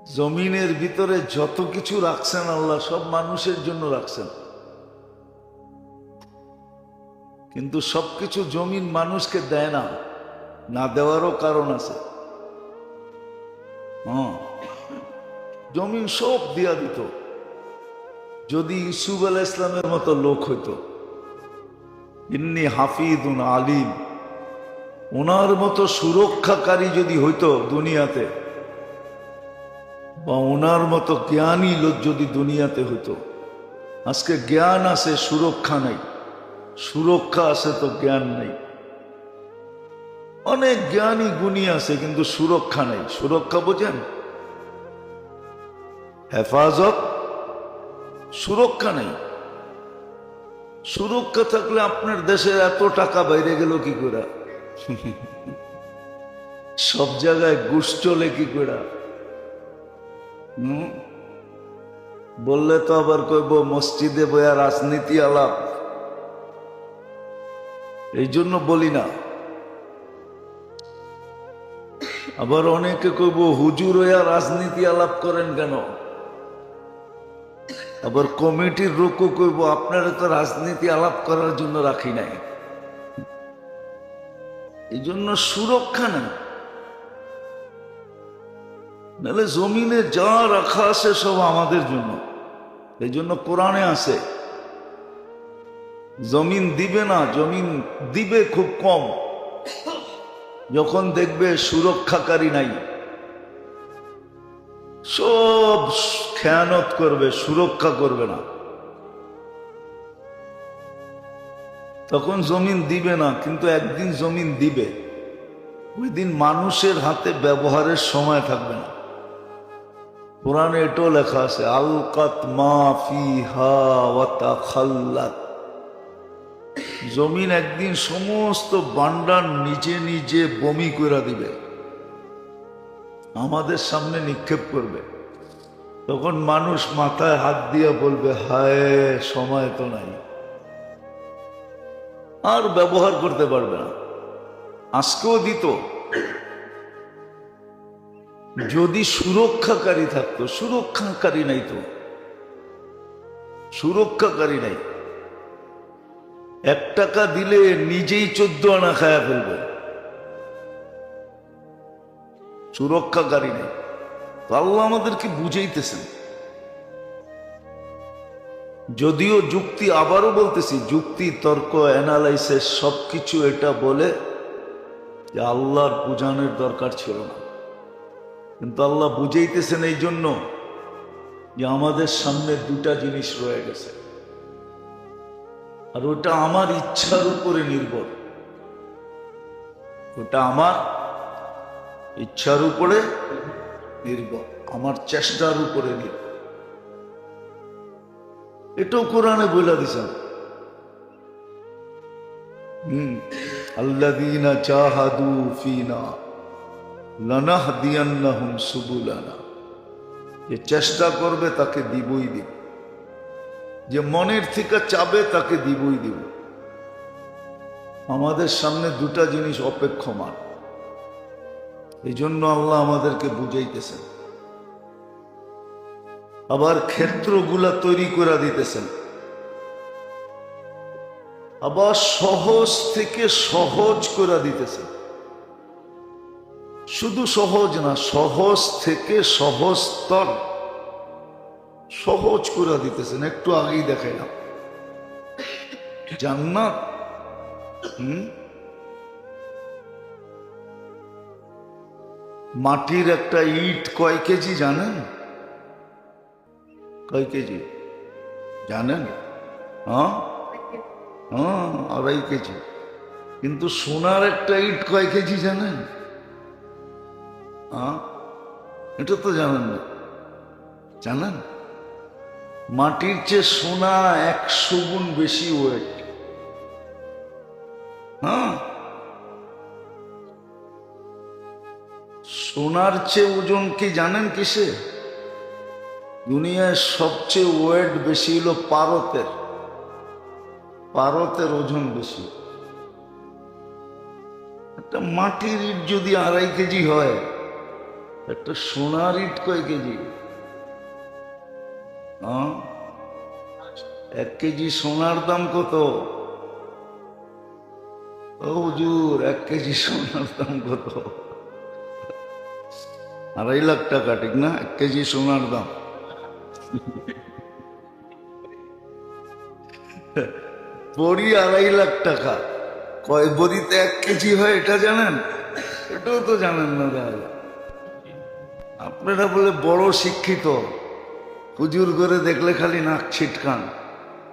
জমিনের ভিতরে যত কিছু রাখছেন আল্লাহ সব মানুষের জন্য রাখছেন, কিন্তু সবকিছু জমিন মানুষকে দেয় না, না দেওয়ারও কারণ আছে। জমিন সব দিয়া দিত যদি ইউসুফ আলাইহিস ইসলামের মতো লোক হইতো। ইন্নী হাফিজুন আলিম, ওনার মতো সুরক্ষাকারী যদি হইতো দুনিয়াতে, বা ওনার মতো জ্ঞানী লোক যদি দুনিয়াতে হইতো। আজকে জ্ঞান আছে, সুরক্ষা নাই। সুরক্ষা আছে তো জ্ঞান নাই। অনেক জ্ঞানী গুণী আছে কিন্তু সুরক্ষা নাই। সুরক্ষা বোঝেন? হেফাজত, সুরক্ষা নেই। সুরক্ষা থাকলে আপনার দেশে এত টাকা বাইরে গেল কি করে? সব জায়গায় ঘুষ চলে কি করে? বললে তো আবার কইব মসজিদে বইয়া রাজনীতি আলাপ। এই জন্য বলি না। আবার অনেকে কইব হুজুর হইয়া রাজনীতি আলাপ করেন কেন? আবার কমিটির লোকও কইব আপনারা তো রাজনীতি আলাপ করার জন্য রাখি নাই। এই জন্য সুরক্ষা নেই। নাহলে জমিনে যা রাখা আছে সব আমাদের জন্য। এই জন্য কোরআনে আছে জমিন দিবে না, জমিন দিবে খুব কম যখন দেখবে সুরক্ষাকারী নাই। সব খেয়ানত করবে, সুরক্ষা করবে না, তখন জমিন দিবে না। কিন্তু একদিন জমিন দিবে, ওই দিন মানুষের হাতে ব্যবহারের সময় থাকবে না। কোরআনে এটাও লেখা আছে আলকাত মা ফিহা ওয়া তাখাল্লাত। জমিন একদিন সমস্ত বান্ডার নিজে নিজে বমি করে দিবে, আমাদের সামনে নিক্ষেপ করবে। তখন মানুষ মাথায় হাত দিয়ে বলবে হায় সময় তো নাই, আর ব্যবহার করতে পারবে না। আজকেও দিত যদি সুরক্ষাকারী থাকতো। সুরক্ষাকারী নাই তো, সুরক্ষাকারী নাই। 1 টাকা দিলে নিজেই 14 আনা খায়া ফেলবে। সুরক্ষাকারী নেই। তো আল্লাহ আমাদেরকে বুঝাইতেছেন। যদিও যুক্তি, আবারও বলতেছি, যুক্তি তর্ক অ্যানালাইসিস সবকিছু এটা বলে যে আল্লাহর বুঝানোর দরকার ছিল না, কিন্তু আল্লাহ বুঝাইতেছেন এই জন্য যে আমাদের সামনে 2টা জিনিস রয়ে গেছে, আর ওটা আমার ইচ্ছার উপরে নির্ভর। ওটা আমার ইচ্ছার উপরে নির্ভর, আমার চেষ্টার উপরে নির্ভর। এটাও কোরআনে বলে দিছেন আল্লাযীনা জাহাদু ফীনা লানাহদিয়ান্নাহুম সুবুলানা। যে চেষ্টা করবে তাকে দিবই দিব, যে মনের থেকে চাবে তাকে দিবই দিব। আমাদের সামনে 2টা জিনিস অপেক্ষমান। এই জন্য আল্লাহ আমাদেরকে বুঝাইতেছেন, আবার ক্ষেত্রগুলা তৈরি করে দিতেছেন, আবার সহজ থেকে সহজ করে দিতেছেন। শুধু সহজ না, সহজ থেকে সহজতর সহজ করে দিতেছেন। একটু আগেই দেখাইলাম জান্নাত। মাটির একটা ইট কয় কেজি জানেন? কয় কেজি জানেন? 2.5 কেজি। কিন্তু সোনার একটা ইট কয় কেজি জানেন? এটা তো জানেন না। জানেন? মাটির চেয়ে সোনা 100 গুণ বেশি ওয়েট। সোনার চেয়ে ওজন কি জানেন কিসে? দুনিয়ায় সবচেয়ে ওয়েট বেশি হলো পারতের। পারতের ওজন বেশি। একটা মাটির ইট যদি 2.5 কেজি হয়, একটা সোনার ইট কয় কেজি? হ্যাঁ, 1 কেজি সোনার দাম কত? ও হুজুর, 1 কেজি সোনার দাম কত? 2.5 লাখ টাকা, ঠিক না? 1 কেজি সোনার দাম। বড়ি 2.5 লাখ টাকা। কয় বড়িতে 1 কেজি হয় এটা জানেন? এটাও তো জানেন না তাহলে। আপনারা বলে বড় শিক্ষিত, হুজুর করে দেখলে খালি নাক ছিটকান।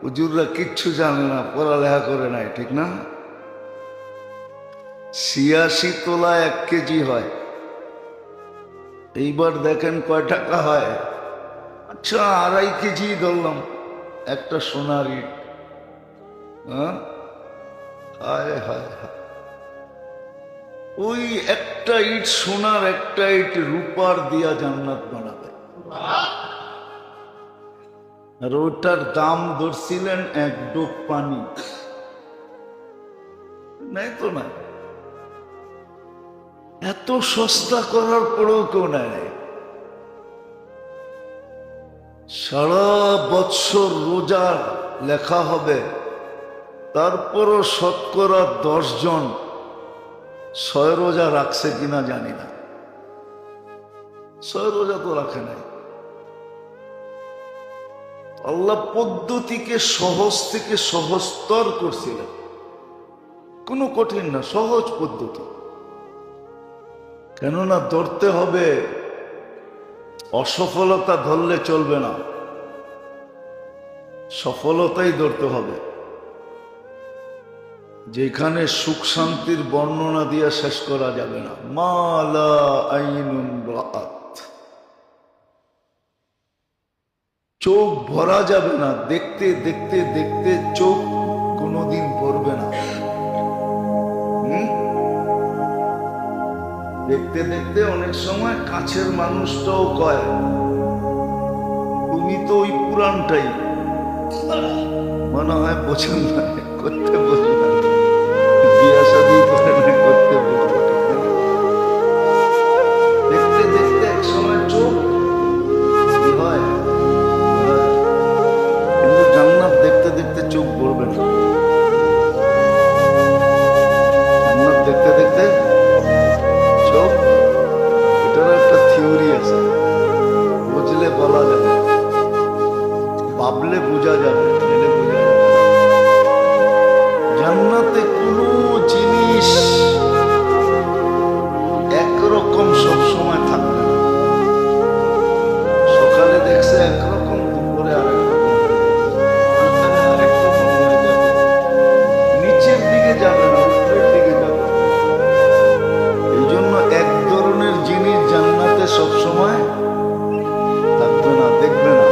হুজুররা কিচ্ছু জানে না, পড়ালেখা করে নাই, ঠিক না? 86 তোলা 1 কেজি হয়। এইবার দেখেন কয় টাকা হয়। আচ্ছা, 2.5 কেজি ধরলাম একটা সোনার ইট। হ্যাঁ, হায় হায় হায়। ওই একটা ইট সোনার, একটা ইট রূপার দিয়া জান্নাত বানাবে। আর ওটার দাম ধরছিলেন 1 ডোক পানি। নাই তো না, এত সস্তা করার পরেও কেউ নেয়। সারা বৎসর রোজার লেখা হবে, তারপরও শতকরা 10 জন 6 রোজা রাখছে কিনা জানি না। 6 রোজা তো রাখে নাই। আল্লাহ পদ্ধতিকে সহজ থেকে সহজতর করছিলেন, কোনো কঠিন না, সহজ পদ্ধতি। কেননা ধরতে হবে, অসফলতা ধরলে চলবে না, সফলতাই ধরতে হবে। যেখানে সুখ শান্তির বর্ণনা দিয়া শেষ করা যাবে না। মালা আইনুন রাআত, চোখ ভরা যাবে না, দেখতে দেখতে দেখতে চোখ কোনোদিন ভরবে না। দেখতে দেখতে অনেক সময় কাছের মানুষটাও কয়, তুমি তো ওই পুরানটাই, মনে হয় বোঝেন না, করতে বোঝেন না, বিয়া শাদী করে না, করতে বোঝেন না। দেখতে দেখতে এক সময় চোখ কি হয়, কিন্তু জান্নাত দেখতে দেখতে চোখ ভরবে না। জান্নাত দেখতে দেখতে চোখ, এটার একটা থিওরি আছে, বুঝলে বলা যাবে, ভাবলে বোঝা যাবে, জেনে বোঝা যাবে। জান্নাতে কোনো জিনিস একরকম সবসময় থাকবে না। সকালে দেখছে একরকম, দুপুরে আরেক রকম, আরেক রকম হয়ে যাবে। নিচের দিকে যাবে না, উপরের দিকে যাবে। এই জন্য এক ধরনের জিনিস জান্নাতে সবসময় থাকবে না, দেখবে না।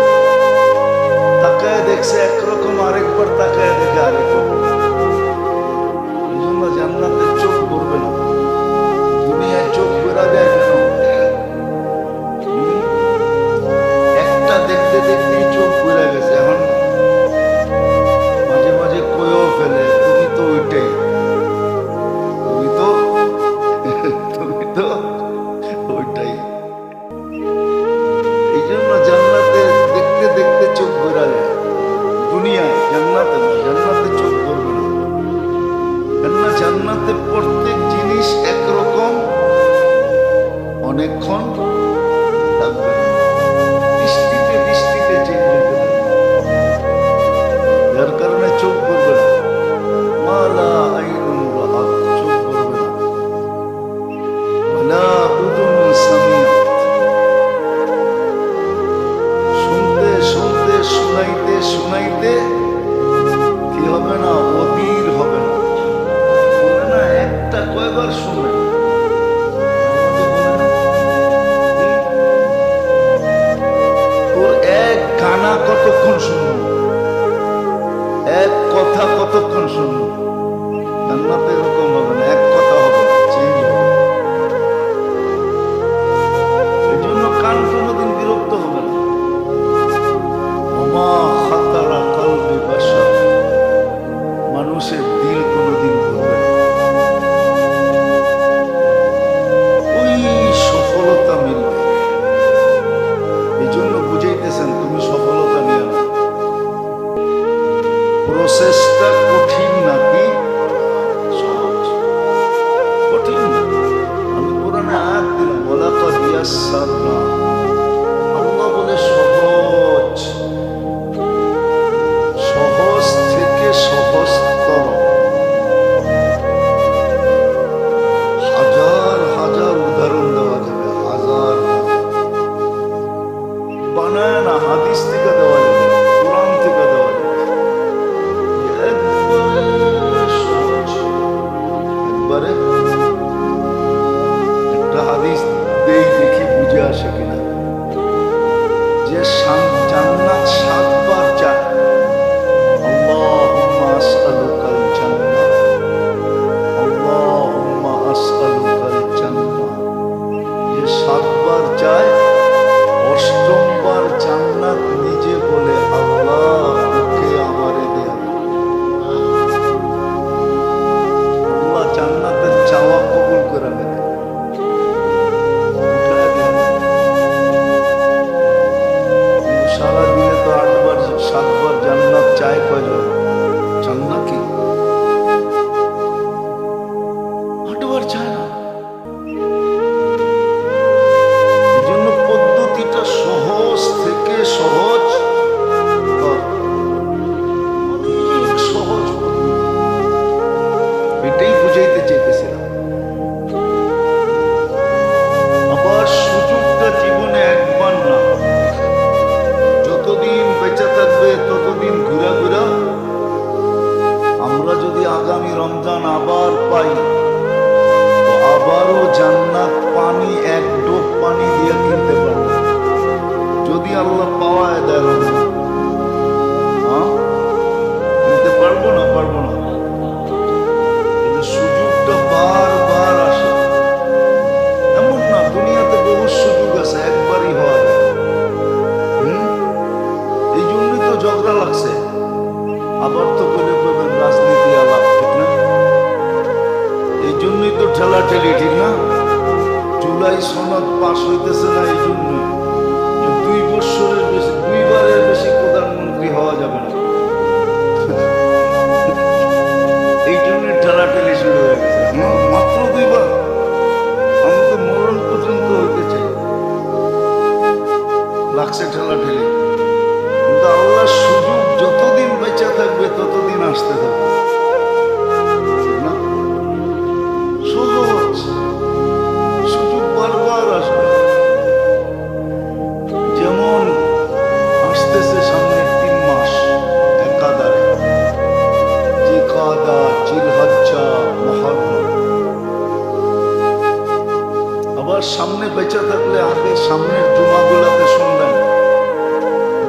তাকায় দেখছে একরকম, আরেকবার তাকায় দেখে আরেক রকম। এই জন্য জান্নাতের চোখ ভরবে না। দুনিয়ায় চোখ বেরা যায় কেন? একটা দেখতে দেখতেই চোখ বেরা গেছে। এখন মাঝে মাঝে কয়েও ফেলে, তুমি তো ওইটাই, তুমি তো তুমি তো ওইটাই। এই জন্য জান্নাতে দেখতে দেখতে চোখ বেরা যায়। যে জান্নাত 7 বার চায়, আল্লাহুম্মা আসআলুকাল জান্নাহ, আল্লাহুম্মা আসআলুকাল জান্নাহ, যে 7 বার চায়, 8ম বার জান্নাত নিজে বলে আল্লাহ ওকে আমারে দেয়া। আল্লাহ জান্নাতের চাওয়া কবুল করে নেয়। সারা দিনে তো 8 বার 7 বার জান্নাত চায় কয়জন? চান না কি? 8 বার চায় না। এই জন্য পদ্ধতিটা সহজ থেকে সহজ, অনেক সহজ পদ্ধতি। এটাই বুঝাইতে চাইতেছিলাম। আবার সুযোগটা জীবনে একবার না, যতদিন বেঁচে থাকবে ততদিন ঘুরা ঘুরা। আমরা যদি আগামী রমজান আবার পাই, তো আবারও জান্নাত পানি, 1 ডোব পানি দিয়ে কিনতে পারবো, যদি আল্লাহ পাওয়ায় দেয় রমজান। কিনতে পারবো না, পারবো না। কিন্তু সুযোগটা বারবার আসে। এমন না, দুনিয়াতে বহু সুযোগ আছে, একবারই হওয়া যায়। এই জন্যই তো ঝগড়া লাগছে। আবার তো বলে পাবেন রাজনীতি আলাপ, ঠিক না? এই জন্যই তো ঠেলাঠেলি, ঠিক না? জুলাই সনদ পাশ হইতেছে না, এই জন্যই 2 বছরের বেশি, 2 বারের বেশি প্রধানমন্ত্রী হওয়া যাবে না। এই জন্যই ঠেলাঠেলি শুরু হয়ে গেছে। মাত্র 2 বার, আমি তো মরণ পর্যন্ত হইতে চাই। লাগছে ঠেলাঠেলি, কিন্তু আল্লাহর সুযোগ যতদিন বেঁচে থাকবে ততদিন আসতে থাকবে, ঠিক না? সহজ সুযোগ বারবার আসবে। যেমন আসতেছে সামনের 3 মাস একাধারে, জিলকাদা, জিলহজ্জা, মুহররম। আবার সামনে বেঁচে থাকলে আগে সামনের জুমাগুলাতে শুনবেন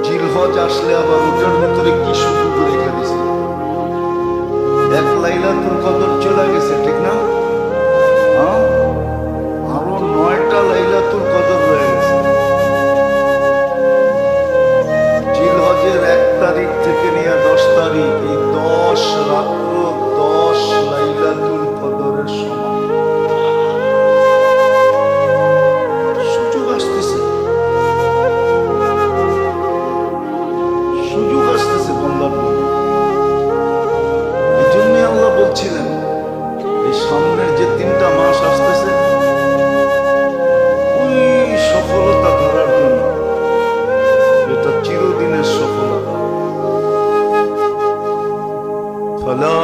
জিলহজ আসলে আবার ওটার ভিতরে কি সুযোগ রেখে দিছে। 1 লাইলাতুল কদর চলে গেছে, ঠিক না? আরো 9টা লাইলাতুল কদর রয়ে গেছে। জিলহজের 1 তারিখ থেকে নিয়ে 10 তারিখ, এই 10 রাত্র 10 লাইলাতুল কদরের সমান। সুযোগ আসতেছে, সুযোগ আসতেছে বন্দার। এই জন্য আল্লাহ বলছিলেন এই সামনের যে 3টা মাস আসতেছে, ওই সফলতা ধরার জন্য, এটা চিরদিনের সফলতা। ফালা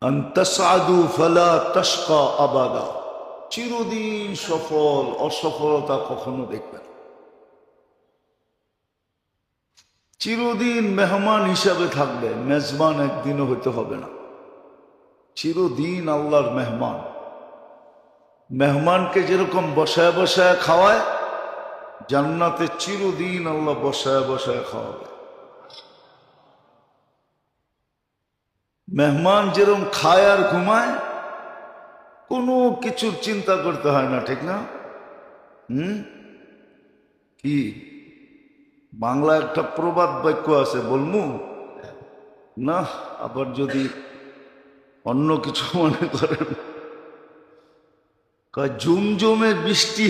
আন তাসআদু ফালা তাশকা আবাদা, চিরদিন সফল, অসফলতা কখনো দেখবেন। চিরদিন মেহমান হিসাবে থাকবে, মেজবান একদিনও হইতে হবে না। চিরদিন আল্লাহর মেহমান। মেহমানকে যেরকম বসায় বসায় খাওয়ায়, জান্নাতে চিরদিন আল্লাহ বসায় বসায় খাওয়াবে। মেহমান যেরকম খায় আর ঘুমায়, কোনো কিছুর চিন্তা করতে হয় না, ঠিক না? কি বাংলা একটা প্রবাদ বাক্য আছে, বলমু না? আবার যদি অন্য কিছু মনে করেন, জমজমে বৃষ্টি